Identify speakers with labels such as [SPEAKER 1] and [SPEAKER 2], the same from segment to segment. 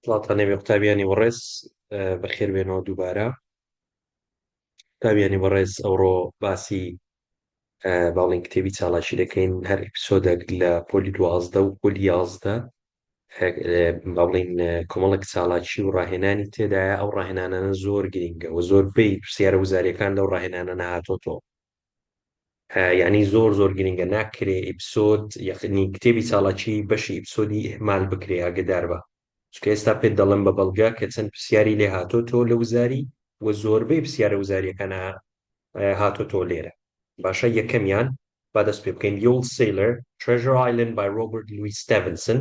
[SPEAKER 1] وڵاتانەوێ قوتابیانی بەڕێز بەخێر بێنەوە دووبارە قوتابیانی بەڕێز ئەوڕۆ باسی باڵین کتێبی چالاکی دەکەین هەر ئپسۆدێک لە پۆلی 12 و پۆلی 11 باڵین کۆمەڵک چالاکی و ڕاهێنانی تێدایە ئەو ڕاهێنانە زۆر گرینگە و زۆر پێی پرسیارە وزاریەکان لەو ڕاهێنانە نەهاتۆتەوە یعنی زۆر گرینگە ناکرێ ئیپسۆد یەخنی کتێبی چالاکی بەشی ئیپسۆدی ئێمال بکرێ ئاگدار بە چکە ئێستا پێت دەڵێن بە بەڵگە کە چەند پرسیاری لێ هاتۆتۆ لە وزاری و زۆربەی پرسیارە وزاریەکانە هاتۆتۆ لێرە باشە یەکەمیان با دەست پێ بکەین The Old Sailor Treasure Island by Robert Louis Stevenson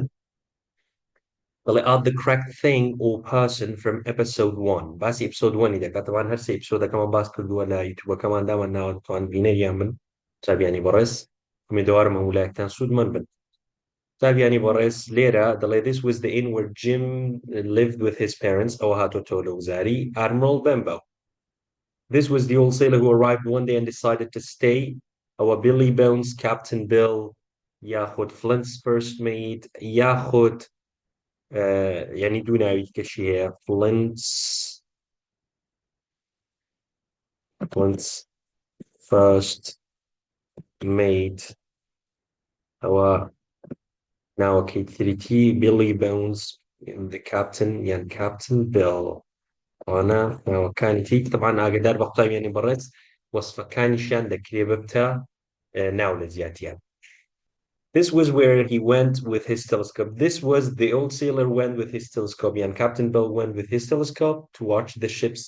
[SPEAKER 1] بەڵێ Are the correct thing or person from episode 1 باسی episode 1 دەکات تەوان هەر سێ episodeەکەمان باس کردووە لە یوتیوبەکەمان دامان ناوە دەتوان بینەریان بن چابیانی بەڕێز ئومێدوارم هەموولایەکتان سوودمەند بن تابیانی بەڕێز لێرە دەڵێ This was the inn where Jim lived with his parents ئەوە هاتۆتۆ لە وزاری Admiral Benbow This was the old sailor who arrived one day and decided to stay ئەوە Billy Bones Captain Bill یاخود Flint's first mate یاخود یعنی دوو ناوی کەشی هەیە Flint's first mate ئەوە ناوەکەی تریتی Billy Bones the captain یان Captain Bill ئەوانە ناوەکانی تری طبعاً ئاگدار بە قوتابیانی بەڕێز وەسفەکانیشیان دەکرێ ببتە ناو لە زیاتیان This was where he went with his telescope. This was the old sailor went with his telescope. And Captain Bill went with his telescope to watch the ships.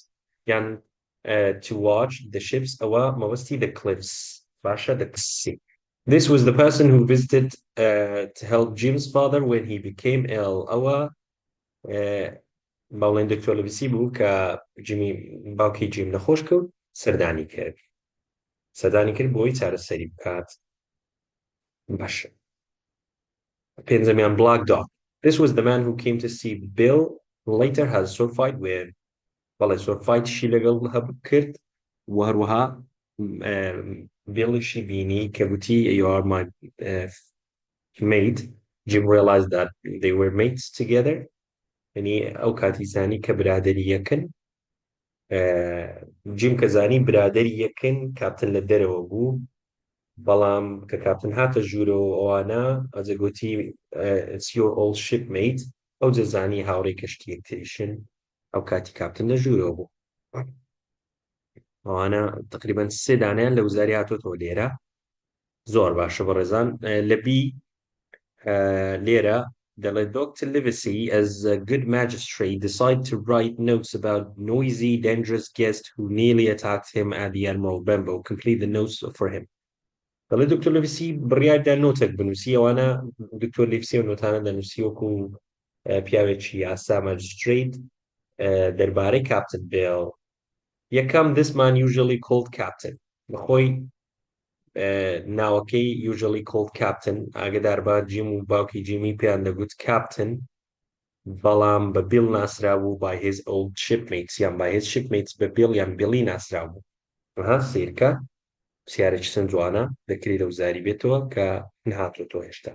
[SPEAKER 1] And to watch the ships. Mostly the cliffs. Basha the sea. This was the person who visited to help Jim's father when he became ill. باڵێن دکتۆر لەبیسی بوو کە جیمی باوکی جیم نەخۆش کەوت سەردانی کرد بۆی چارەسەری بکات باشە پێنجەمیان Black Dog This was the man who came to see Bill later had a sword fight with بەڵێ sword fight-شی لەگەڵ کرد و هەروەها Bill-شی بینی کە گوتی You are my mate Jim realized that they were mates together يعني ئەو کاتی زانی کە برادری یەکن جیم کە زانی برادری یەکن کاپتن لە دەرەوە بوو بەڵام کە کاپتن هاتە ژوورەوە ئەوانە ئەجە گوتی It's your old shipmate ئەو جە زانی هاوڕێی کەشتی یەکتریشن ئەو کاتی کاپتن لە ژوورەوە بوو ئەوانە تقریبەن سێ دانیان لە وزاری هاتۆتەوە لێرە زۆر باشە بەڕێزان لە بی لێرە The Dr. Livesey, as a good magistrate, decided to write notes about noisy, dangerous guests who nearly attacked him at the Admiral Benbow. Complete the notes for him. The Dr. Livesey بڕیاردا نۆتێک بنووسی ئەوانە دکتۆر لیڤسی و نۆتانە دەنووسی وەکو پیاوێکی یاسا ماجستریت دەربارەی کاپتن بیل یەکەم This man usually called captain بەخۆی ناوەکەی usually called captain ئاگدار بە جیم و باوکی جیمی پێیان دەگوت captain بەڵام بە بیل ناسرا بوو by his old shipmates یان by his shipmates بە بیل یان بیلی ناسرا بوو سیرکە پرسیارێکی چەند جوانە دەکرێت لە وزاری بێتەوە کە نهاتۆتەوە هێشتا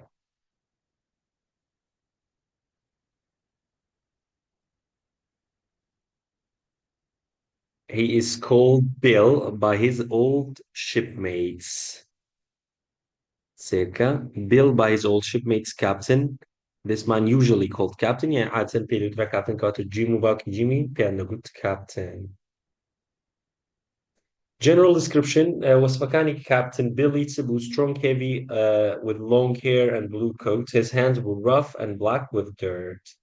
[SPEAKER 1] He is called Bill by his old shipmates. Circa Bill by his old shipmates captain. This man usually called captain. يعني عادة بيلوترا captain كاتو جيم وباكي جيمي بيانا قلت captain. General description وصفكاني Captain Billy Tsubu strong heavy with long hair and blue coat. His hands were rough and black with dirt.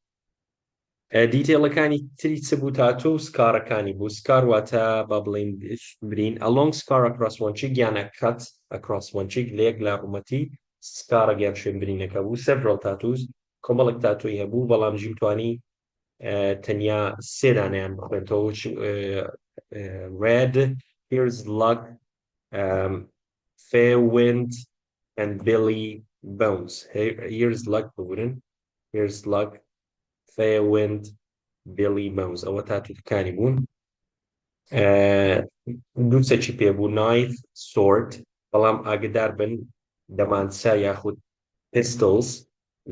[SPEAKER 1] دیتێڵەکانی تری چبوو تاتۆ سکارەکانی بوو سکار واتە با بڵین برین a long scar across one cheek یانە cut across one cheek لێک لە ڕوومەتی سکارە گیان شوێن برینەکە بوو several tattoos کۆمەڵێک تاتۆی هەبوو بەڵام ژیم توانی تەنیا سێ دانەیان بخوێنتەوە red here's luck fair wind and Billy Bones here's luck ببورن here's luck fair wind Billy Bones ئەوە تاتوکانی بوون دوو سەچی پێبوو knife sword بەڵام ئاگدار بن دەمانچە یاخود pistols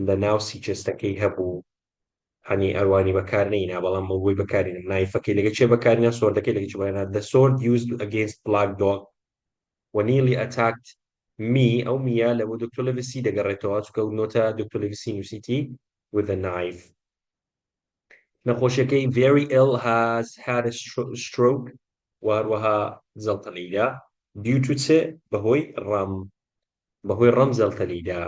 [SPEAKER 1] لە ناو سیچەستەکەی هەبوو هەنی ئەوانی بەکارنینا بەڵام ئەوەی بەکارین نایفەکەی لەگە چێ بەکارینە سۆردەکەی لەگە چ بەکارنا the sword used against black dog و nearly attacked me ئەو میە لە بۆ دکتۆر لەڤسی دەگەڕێتەوە چکە و نۆتە دکتۆر لەڤسی نووسیتی with a knife نەخۆشیەکەی very ill has had a stroke و هەروەها جەڵتەلەیدا due to چ بەهۆی ڕەم جەڵتەلەیدا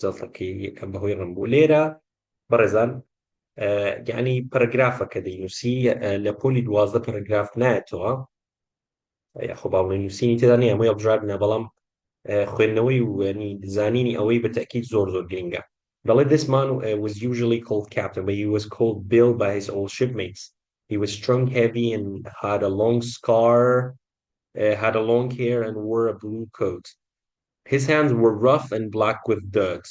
[SPEAKER 1] جەڵتەکەی یەکەم بەهۆی ڕەم بوو لێرە بەڕێزان یعنی پەرەگرافە کە دەینووسی لە پۆلی 12 پەرەگراف نایەتەوە خۆ باڵێ نووسینی تێدا نیە هەمووی هەڵبژاردنە بەڵام خوێندنەوەی و زانینی ئەوەی بە تەکید زۆر گرنگە بەڵێ this man was usually called captain but he was called Bill by his old shipmates he was strong heavy and had a long scar had a long hair and wore a blue coat his hands were rough and black with dirt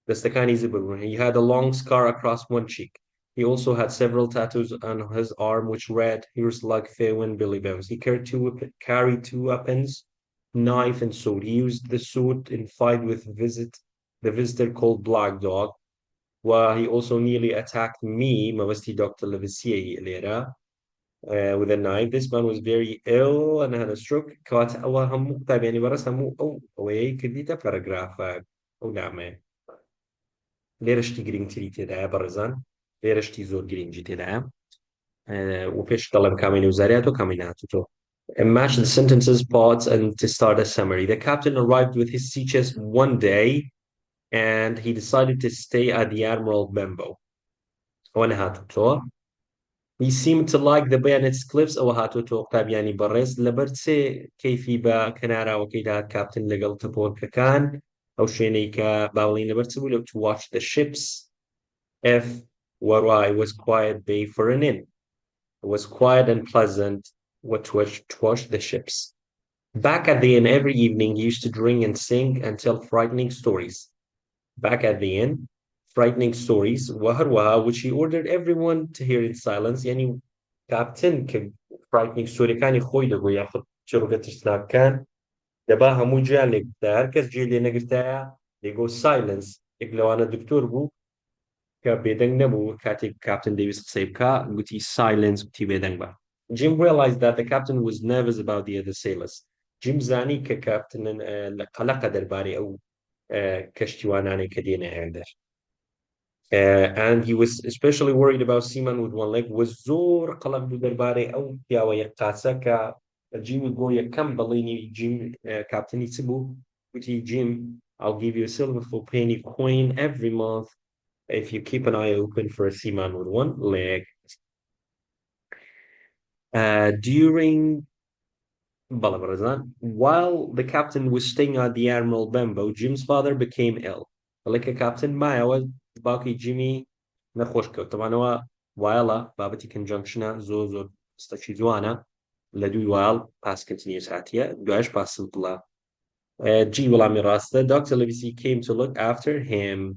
[SPEAKER 1] دەستەکانی زبر بوون. He had a long scar across one cheek. He also had several tattoos on his arm which read, "Here's luck, Fairwind, Billy Bones." He carried two weapons, knife and sword. He used the sword in fight with the visitor called Black Dog. Well, he also nearly attacked me, Mavasti Dr. Levissier Lera, with a knife. This man was very ill and had a stroke. كات أو هم طيب يعني برس هم أو إيه كديتا paragraph أو نعمة لێرەشتی گرنگتری تێدایە بەڕێزان لێرەشتی زۆر گرنگی تێدایە و پێش دەڵێم کامی نێوزاریاتۆ کامی نهاتوتۆ match the sentences parts and to start a summary the captain arrived with his sea chest one day and he decided to stay at the Admiral Benbow ئەوە نەهاتوتۆ he seemed to like the Bayonets cliffs ئەوە هاتوتۆ قوتابیانی بەڕێز لەبەر چێ کەیفی بە کەناراوەکەی داهات کاپتن لەگەڵ تەپۆرکەکان ئەو شوێنەی کە باوەڵی لەبەر چ بوو لەو to watch the ships F where I was quiet bay for an inn. It was quiet and pleasant to watch the ships. Back at the inn every evening he used to drink and sing and tell frightening stories. Back at the inn, frightening stories, وهروها, which he ordered everyone to hear in silence. يعني كابتن frightening story كان يخوي دقو ياخد شروقة تشناب كان دبا همو جيان لقتا هركز جي لي نقرتا لقو silence لو أنا دكتور بو کە بێدەنگ نەبوو کاتێک کاپتن دەویست قسەی بکە گوتی silence گوتی بێدەنگ بە Jim realized that the captain was nervous about the other sailors. Jim زانی کە کاپتنن لە قەلەقە دەربارەی ئەو کەشتیوانانەی کە دێنە هێندەر and he was especially worried about Seaman with one leg was زۆر قەلەق بوو دەربارەی ئەو پیاوە یەقاچە کە Jim بۆ یەکەم بەڵێنی Jim کاپتنی چ بوو گوتی Jim I'll give you a silver for penny coin every month if you keep an eye open for a seaman with one leg. While the captain was staying at the Admiral Benbow, Jim's father became ill. Like a captain, Maya باقي جيمي نخوش كوت طبعا while بابتي conjunction زو استشيزوانا لدوي while past continuous هاتية دوش past simple G will راسته Dr. Livesey came to look after him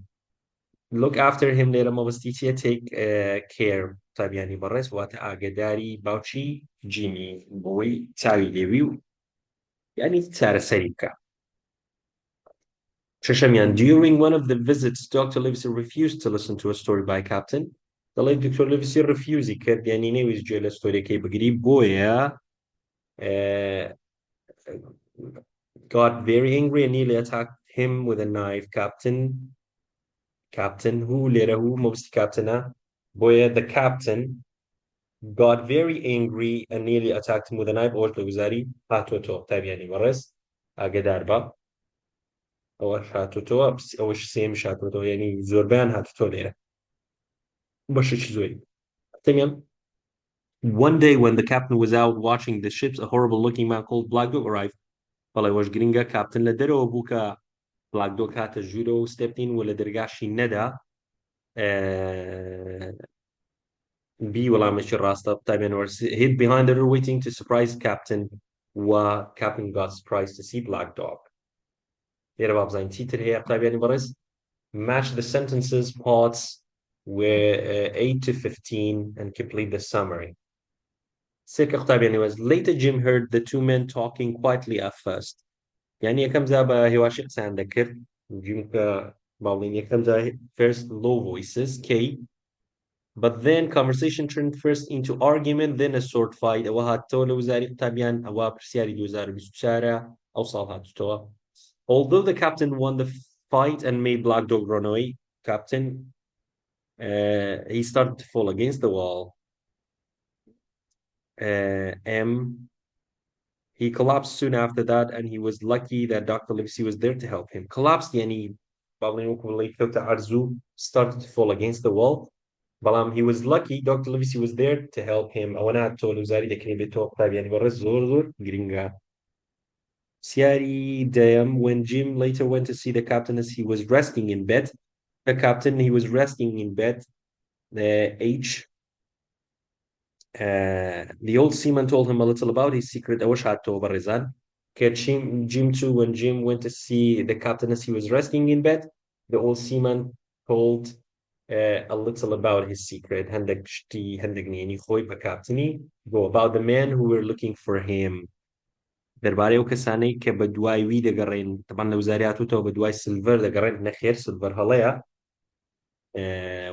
[SPEAKER 1] لێرە مەبەستیچیە take care تابیانی بەڕێز واتە ئاگداری باوچی جیمی بۆی چاوی لێوی و یعنی چارەسەری بکە شەشەمیان during one of the visits Dr. Livesey refused to listen to a story by Captain دەڵێ دکتۆر لڤسی ڕفیوزی کرد یعنی نەویست گوێ لە ستۆریەکەی بگری بۆیە got very angry and nearly attacked him with a knife Captain who لێرە هو مەبستی کاپتنە بۆیە the captain got very angry and nearly attacked him with a knife ئەوەش لەگوزاری هاتۆتۆ تابیانی بەڕێز ئاگدار بە ئەوەش هاتۆتۆ ئەوەش سێمیش هاتۆتۆ یعنی زۆربیان هاتۆتۆ لێرە بەشێکی زۆری تەمیان One day when the captain was out watching the ships a horrible looking man called Black Dog arrived بەڵێ وەش گرینگە کاپتن لە دەرەوە بوو کە Black Dog هاتە ژوورە و ستێپتین و لە دەرگاشی نەدا B وەڵامێکی ڕاستە hid behind her waiting to surprise Captain Captain got surprised to see Black Dog لێرە بابزانین چیتر هەیە قوتابیانی بەڕێز match the sentences parts were 8 to 15 and complete the summary سێکە قوتابیانی بەڕێز later Jim heard the two men talking quietly at first یعنی یەکەم جا بە هێواشی قسەیان دەکرد Jim کە باڵین یەکەم جا first low voices K But then conversation turned first into argument, then a sword fight. ئەوە هاتەوە لە وزاری قوتابیان ئەوە پرسیاری 2024 ئەو ساڵ هاتوتەوە. Although the captain won the fight and made Black Dog run away, captain, he started to fall against the wall. He collapsed soon after that, and he was lucky that Dr. Livesey was there to help him. Collapsed يعني started to fall against the wall. But he was lucky Dr. Livesey was there to help him. أونا تولو زاري دكني بتوقع طيب يعني برز زور جرينجا. Siari Dayam, when Jim later went to see the captain as he was resting in bed, he was resting in bed. The old seaman told him a little about his secret. Jim too, when Jim went to see the captain as he was resting in bed, the old seaman told a little about his secret. Go about the men who were looking for him. دەربارەی ئەو کەسانەی کە بە دوای وی دەگەڕێن تەمان لە وزاریاتوتەوە بە دوای سلڤەر دەگەڕێن نەخێر سلڤەر هەڵەیە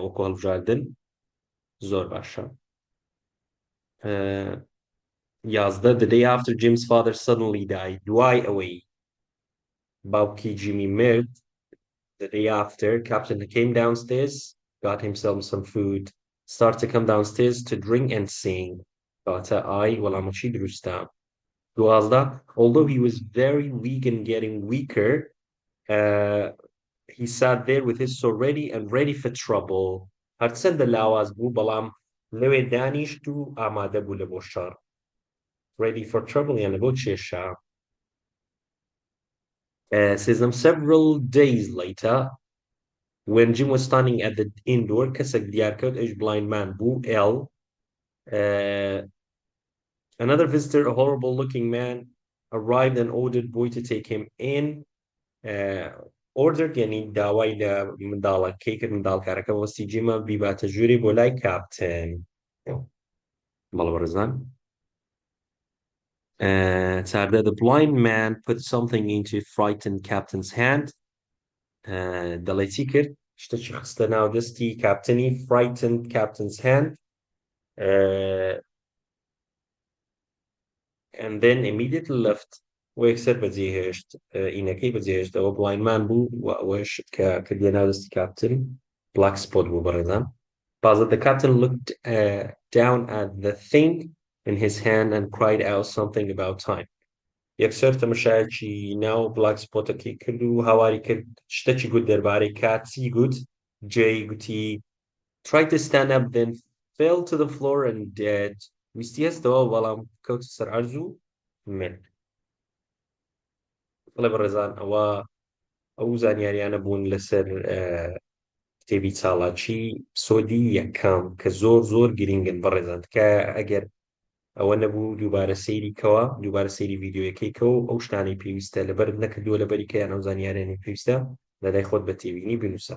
[SPEAKER 1] وەکو هەڵبژاردن زۆر باشە. 11 The day after Jim's father suddenly died. دوای ئەوەی باوکی جیمی مرد, the day after, Captain came downstairs, got himself some food, started to come downstairs to drink and sing. وەڵامەچی دروستە. Although he was very weak and getting weaker, he sat there with his sword ready and ready for trouble. هەرچەندە لاواز بوو بەڵام لەوێ دانیشت و ئامادە بوو لە بۆ شەڕ. Ready for trouble یان لە بۆ کێشە. Says them several days later, when Jim was standing at the inn door, کەسێک دیارکەوت ئەوش blind man بوو, L. Another visitor, a horrible-looking man, arrived and ordered boy to take him in. Ordered يعني داوای لە منداڵەکەی کرد منداڵکارەکە وەستی جیمە بیباتە ژووری بۆ لای کاپتن. بەڵێ چاردە The blind man put something into frightened captain's hand. دەڵێ چی کرد؟ شتێکی خستە ناو دەستی کاپتنی, frightened captain's hand. And then immediately left. وەکسەر بەجێهێشت ئینەکەی بەجێهێشت ئەوە blind man بوو و ئەوەش کە کردیە ناو دەستی کاپتن black spot بوو بەڕێزان. The captain looked down at the thing in his hand and cried out something about time. یەکسەر تەماشایەکی ناو black spotەکەی کرد و هاواری کرد شتێکی گوت دەربارەی کاتی گوت. Jay گوتی tried to stand up, then fell to the floor and dead. ویستی هەستەوە بەڵام کەوتە سەر عەرز و مرد. بەڵێ بەڕێزان ئەو زانیاریانە بوون لەسەر کتێبی چالاکی سۆدی یەکەم کە زۆر گرنگن بەڕێزان کە ئەگەر ئەوە نەبوو دووبارە سەیریکەوە دووبارە سەیری ڤیدیۆیەکەیکەوە ئەو شتانەی پێویستە لەبەر نەکردووە لەبەریکەیان ئەو زانیاریانی پێویستە لەلای خۆت بە تێبینی بنووسە.